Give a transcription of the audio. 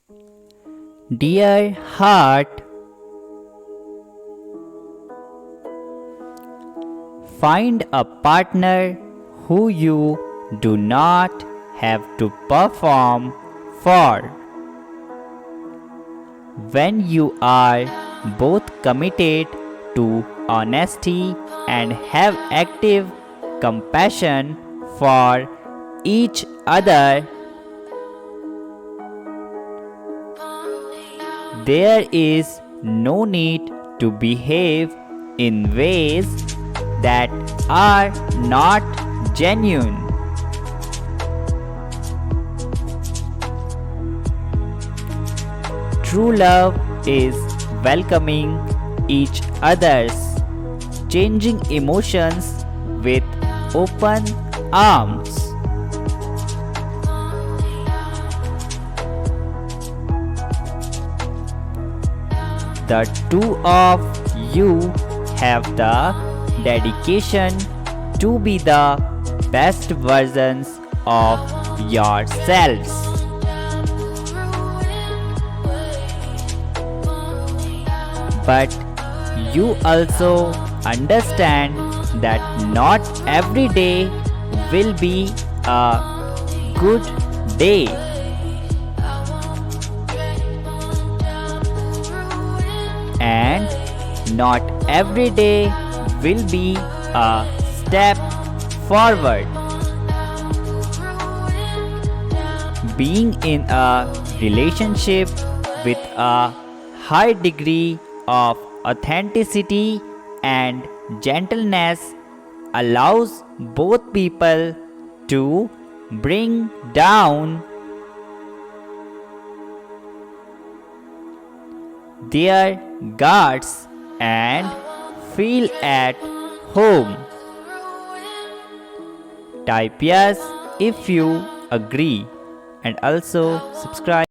Dear heart, find a partner who you do not have to perform for. When you are both committed to honesty and have active compassion for each other, there is no need to behave in ways that are not genuine. True love is welcoming each other's changing emotions with open arms. The two of you have the dedication to be the best versions of yourselves. But you also understand that not every day will be a good day. And not every day will be a step forward. Being in a relationship with a high degree of authenticity and gentleness allows both people to bring down their guards and feel at home. Type yes if you agree and also subscribe.